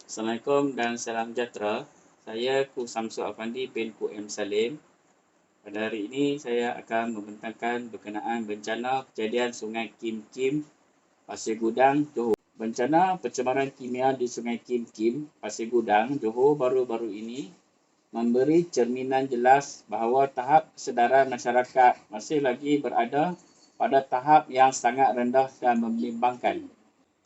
Assalamualaikum dan salam sejahtera. Saya Ku Samsul Afandi bin Ku M Salim. Pada hari ini saya akan membentangkan berkenaan bencana kejadian Sungai Kim Kim, Pasir Gudang, Johor. Bencana pencemaran kimia di Sungai Kim Kim, Pasir Gudang, Johor baru-baru ini memberi cerminan jelas bahawa tahap kesedaran masyarakat masih lagi berada pada tahap yang sangat rendah dan membimbangkan.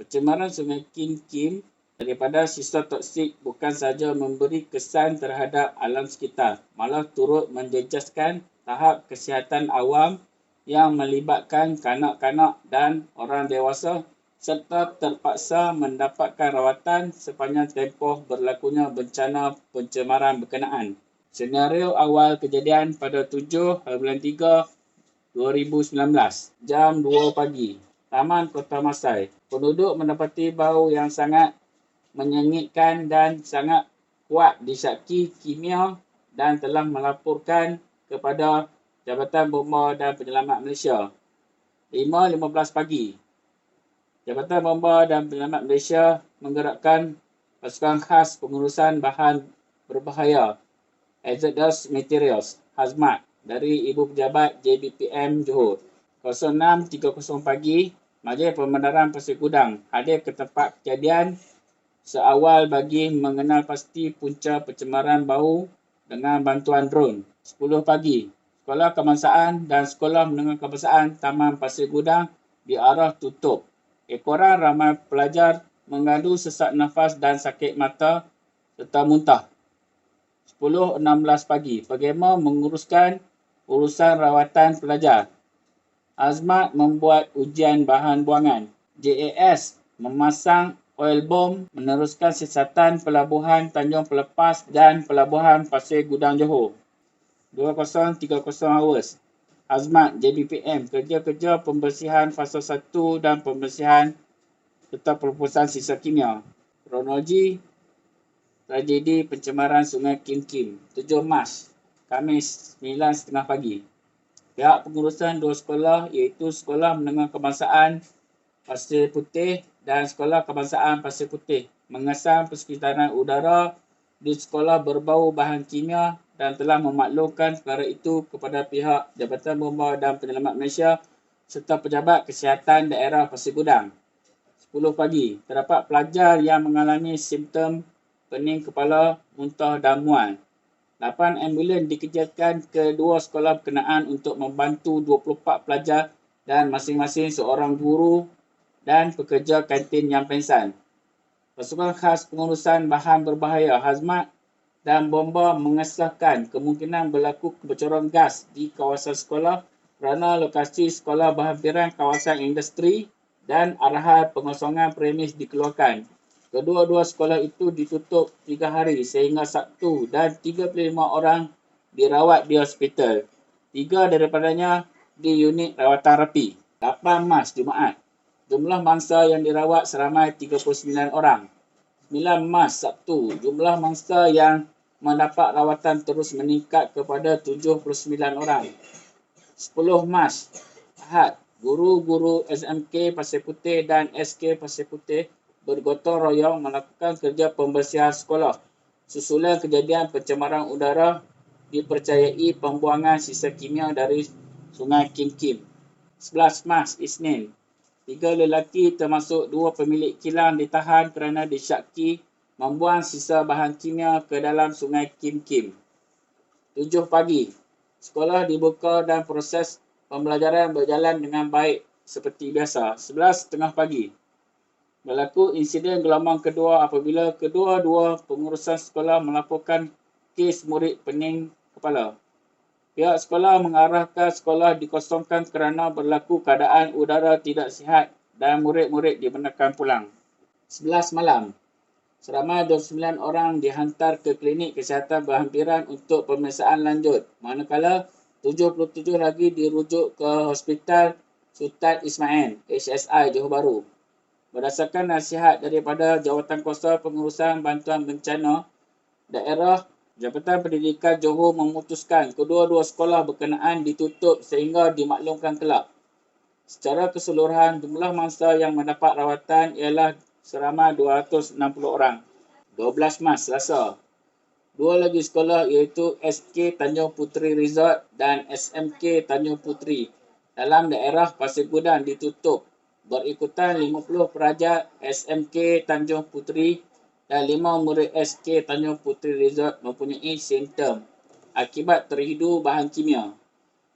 Pencemaran Sungai Kim Kim daripada sisa toksik bukan sahaja memberi kesan terhadap alam sekitar, malah turut menjejaskan tahap kesihatan awam yang melibatkan kanak-kanak dan orang dewasa serta terpaksa mendapatkan rawatan sepanjang tempoh berlakunya bencana pencemaran berkenaan. Senario awal kejadian pada 7/3/2019, jam 2 pagi, Taman Kota Masai. Penduduk mendapati bau yang sangat menyengitkan dan sangat kuat disyaki kimia dan telah melaporkan kepada Jabatan Bomba dan Penyelamat Malaysia. 5:15 pagi, Jabatan Bomba dan Penyelamat Malaysia menggerakkan pasukan khas pengurusan bahan berbahaya hazardous materials (HAZMAT) dari Ibu Pejabat JBPM Johor. 06.30 pagi, Majlis Pembenaran Pasir Gudang hadir ke tempat kejadian seawal bagi mengenal pasti punca pencemaran bau dengan bantuan drone. 10 pagi, Sekolah Kebangsaan dan Sekolah Menengah Kebangsaan Taman Pasir Gudang diarah tutup. Ekoran ramai pelajar mengadu sesak nafas dan sakit mata serta muntah. 10:16 pagi, Pegema menguruskan urusan rawatan pelajar. Azmat membuat ujian bahan buangan. JAS memasang oil bomb meneruskan siasatan pelabuhan Tanjung Pelepas dan pelabuhan Pasir Gudang Johor. 20.30 hours, Azmat JBPM kerja-kerja pembersihan fasa 1 dan pembersihan serta pelupusan sisa kimia. Kronologi tragedi pencemaran Sungai Kim Kim, 7 Mac, Khamis 9:30 pagi. Pihak pengurusan dua sekolah iaitu Sekolah Menengah Kebangsaan Pasir Putih dan Sekolah Kebangsaan Pasir Putih mengesan persekitaran udara di sekolah berbau bahan kimia dan telah memaklumkan perkara itu kepada pihak Jabatan Bomba dan Penyelamat Malaysia serta Pejabat Kesihatan Daerah Pasir Gudang. 10 pagi, terdapat pelajar yang mengalami simptom pening kepala, muntah dan mual. 8 ambulans dikerjakan ke dua sekolah berkenaan untuk membantu 24 pelajar dan masing-masing seorang guru dan pekerja kantin yang pengsan. Pasukan khas pengurusan bahan berbahaya HAZMAT dan bomba mengesahkan kemungkinan berlaku kebocoran gas di kawasan sekolah kerana lokasi sekolah berhampiran kawasan industri dan arahan pengosongan premis dikeluarkan. Kedua-dua sekolah itu ditutup 3 hari sehingga Sabtu dan 35 orang dirawat di hospital. 3 daripadanya di unit rawatan rapi. 8 Mac Jumaat, jumlah mangsa yang dirawat seramai 39 orang. 9 Mac Sabtu, jumlah mangsa yang mendapat rawatan terus meningkat kepada 79 orang. 10 Mac Ahad, guru-guru SMK Pasir Putih dan SK Pasir Putih bergotong royong melakukan kerja pembersihan sekolah susulan kejadian pencemaran udara dipercayai pembuangan sisa kimia dari Sungai Kim Kim. 11 Mac Isnin, 3 lelaki termasuk 2 pemilik kilang ditahan kerana disyaki membuang sisa bahan kimia ke dalam Sungai Kim Kim. 7 pagi, sekolah dibuka dan proses pembelajaran berjalan dengan baik seperti biasa. 11:30 pagi, berlaku insiden gelombang kedua apabila kedua-dua pengurusan sekolah melaporkan kes murid pening kepala. Pihak sekolah mengarahkan sekolah dikosongkan kerana berlaku keadaan udara tidak sihat dan murid-murid dibenarkan pulang. 11 malam, seramai 29 orang dihantar ke klinik kesihatan berhampiran untuk pemeriksaan lanjut, manakala 77 lagi dirujuk ke Hospital Sultan Ismail HSI Johor Bahru. Berdasarkan nasihat daripada Jawatankuasa Pengurusan Bantuan Bencana Daerah, Jabatan Pendidikan Johor memutuskan kedua-dua sekolah berkenaan ditutup sehingga dimaklumkan kelak. Secara keseluruhan, jumlah mangsa yang mendapat rawatan ialah seramai 260 orang. 12 Mac Selasa. Dua lagi sekolah iaitu SK Tanjung Puteri Resort dan SMK Tanjung Puteri dalam daerah Pasir Gudang ditutup. Berikutan 50 peraja SMK Tanjung Puteri dan 5 murid SK Tanjung Puteri Resort mempunyai simptom akibat terhidu bahan kimia.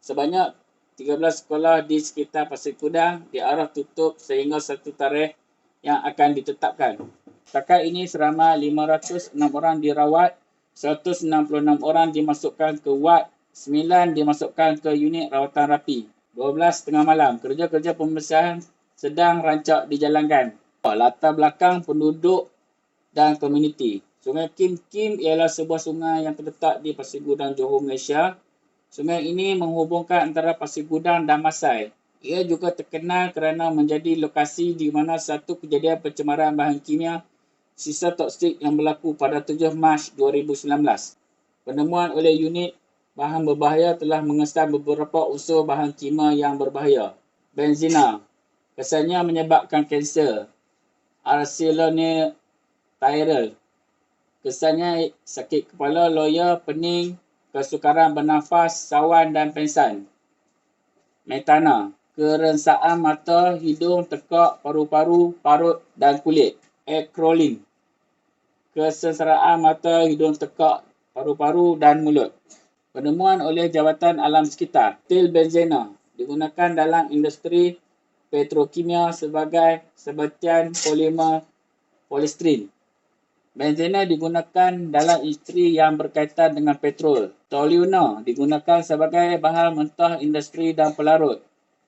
Sebanyak 13 sekolah di sekitar Pasir Gudang diarah tutup sehingga satu tarikh yang akan ditetapkan. Setakat ini seramai 506 orang dirawat, 166 orang dimasukkan ke wad, 9 dimasukkan ke unit rawatan rapi. 12 tengah malam, kerja-kerja pembersihan sedang rancak dijalankan. Latar belakang penduduk dan komuniti. Sungai Kim Kim ialah sebuah sungai yang terletak di Pasir Gudang, Johor, Malaysia. Sungai ini menghubungkan antara Pasir Gudang dan Masai. Ia juga terkenal kerana menjadi lokasi di mana satu kejadian pencemaran bahan kimia sisa toksik yang berlaku pada 7 Mac 2019. Penemuan oleh unit bahan berbahaya telah mengesan beberapa unsur bahan kimia yang berbahaya. Benzina, kesannya menyebabkan kanser. Arsenonitrile, kesannya sakit kepala, loya, pening, kesukaran bernafas, sawan dan pengsan. Metana, kerengsaan mata, hidung, tekak, paru-paru, parut dan kulit. Acrolein, kesengsaraan mata, hidung, tekak, paru-paru dan mulut. Penemuan oleh Jabatan Alam Sekitar. Metil benzena digunakan dalam industri petrokimia sebagai sebatian polimer polistiren. Benzena digunakan dalam industri yang berkaitan dengan petrol. Toluene digunakan sebagai bahan mentah industri dan pelarut.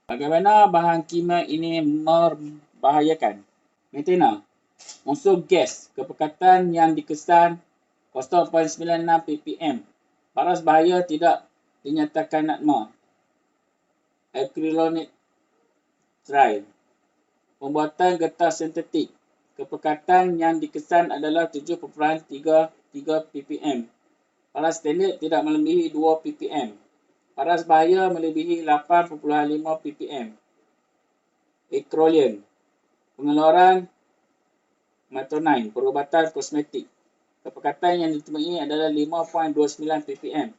Bagaimana bahan kimia ini membahayakan? Metana, unsur gas kepekatan yang dikesan 0.96 ppm. Paras bahaya tidak dinyatakan NADMA. Acrylonitrile, pembuatan getah sintetik. Kepekatan yang dikesan adalah 7.33 ppm. Paras standard tidak melebihi 2 ppm. Paras bahaya melebihi 8.5 ppm. Acrolein, pengeluaran metronine, perubatan kosmetik. Kepekatan yang ditemui adalah 5.29 ppm.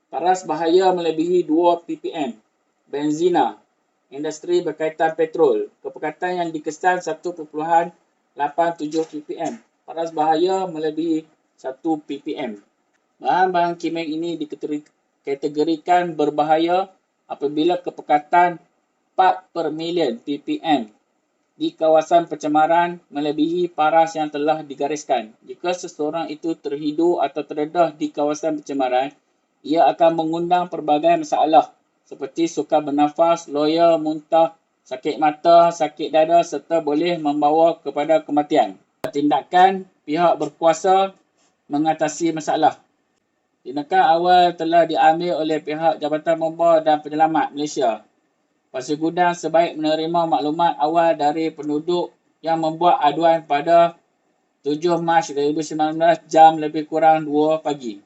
Paras bahaya melebihi 2 ppm. Benzina, industri berkaitan petrol. Kepekatan yang dikesan 1.87 ppm. Paras bahaya melebihi 1 ppm. Bahan-bahan kimia ini dikategorikan berbahaya apabila kepekatan 4/million ppm di kawasan pencemaran melebihi paras yang telah digariskan. Jika seseorang itu terhidu atau terdedah di kawasan pencemaran, ia akan mengundang pelbagai masalah seperti sukar bernafas, loya, muntah, sakit mata, sakit dada serta boleh membawa kepada kematian. Tindakan pihak berkuasa mengatasi masalah. Tindakan awal telah diambil oleh pihak Jabatan Bomba dan Penyelamat Malaysia. Pasir Gudang sebaik menerima maklumat awal dari penduduk yang membuat aduan pada 7 Mac 2019 jam lebih kurang 2 pagi.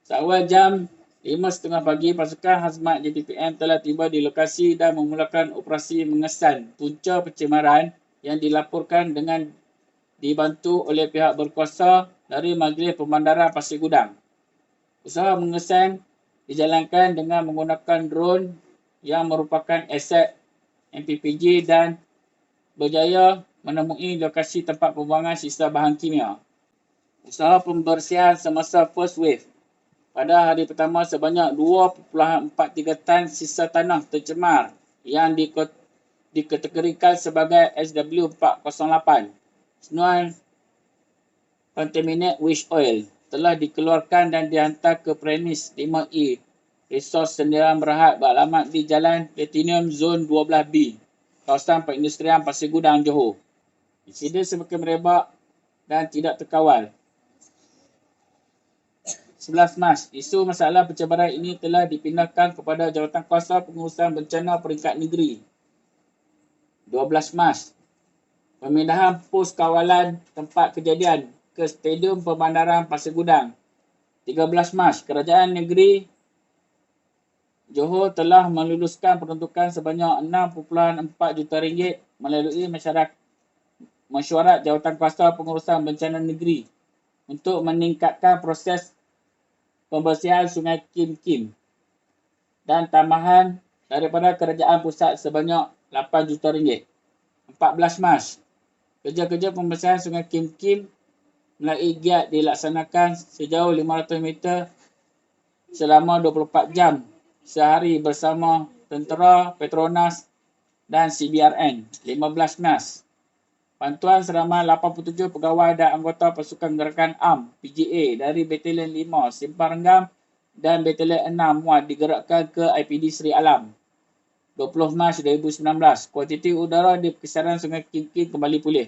Seawal jam 5.30 pagi, pasukan Hazmat JPPM telah tiba di lokasi dan memulakan operasi mengesan punca pencemaran yang dilaporkan dengan dibantu oleh pihak berkuasa dari Majlis Pemandaran Pasir Gudang. Usaha mengesan dijalankan dengan menggunakan drone yang merupakan aset MPPJ dan berjaya menemui lokasi tempat pembuangan sisa bahan kimia. Usaha pembersihan semasa first wave. Pada hari pertama sebanyak 2.43 tan sisa tanah tercemar yang dikategorikan sebagai SW408. Senuai contaminate waste oil telah dikeluarkan dan dihantar ke premis 5E Resors Sendirian Berhad beralamat di Jalan Platinum Zone 12B, kawasan perindustrian Pasir Gudang, Johor. Insiden semakin merebak dan tidak terkawal. 11 Mac, isu masalah pencemaran ini telah dipindahkan kepada Jawatan Kuasa Pengurusan Bencana Peringkat Negeri. 12 Mac, pemindahan pos kawalan tempat kejadian ke Stadium Pemandaran Pasir Gudang. 13 Mac, Kerajaan Negeri Johor telah meluluskan peruntukan sebanyak 6.4 juta ringgit melalui mesyuarat Jawatan Kuasa Pengurusan Bencana Negeri untuk meningkatkan proses pembersihan Sungai Kim Kim dan tambahan daripada kerajaan pusat sebanyak RM8 juta. 14 Mac. Kerja-kerja pembersihan Sungai Kim Kim melalui giat dilaksanakan sejauh 500 meter selama 24 jam sehari bersama tentera, Petronas dan CBRN. 15 Mac. Bantuan seramai 87 pegawai dan anggota pasukan gerakan AM PGA dari Batalion 5 Simpang Renggam dan Batalion 6 Muat digerakkan ke IPD Seri Alam. 20 Mac 2019, kuantiti udara di perkisaran Sungai Kim Kim kembali pulih.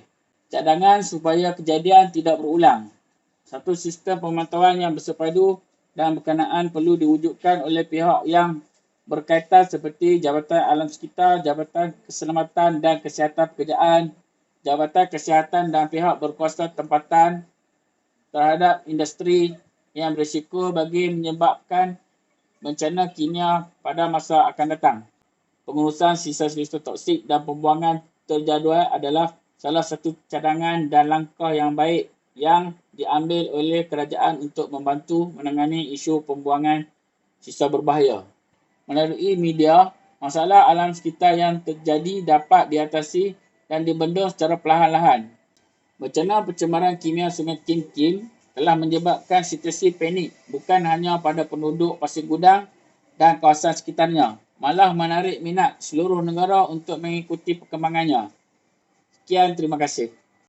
Cadangan supaya kejadian tidak berulang. Satu sistem pemantauan yang bersepadu dan berkenaan perlu diwujudkan oleh pihak yang berkaitan seperti Jabatan Alam Sekitar, Jabatan Keselamatan dan Kesihatan Pekerjaan, Jabatan Kesihatan dan pihak berkuasa tempatan terhadap industri yang berisiko bagi menyebabkan bencana kimia pada masa akan datang. Pengurusan sisa-sisa toksik dan pembuangan terjadual adalah salah satu cadangan dan langkah yang baik yang diambil oleh kerajaan untuk membantu menangani isu pembuangan sisa berbahaya. Melalui media, masalah alam sekitar yang terjadi dapat diatasi dan dibendung secara perlahan-lahan. Bencana pencemaran kimia Sungai Kim Kim telah menyebabkan situasi panik bukan hanya pada penduduk Pasir Gudang dan kawasan sekitarnya, malah menarik minat seluruh negara untuk mengikuti perkembangannya. Sekian, terima kasih.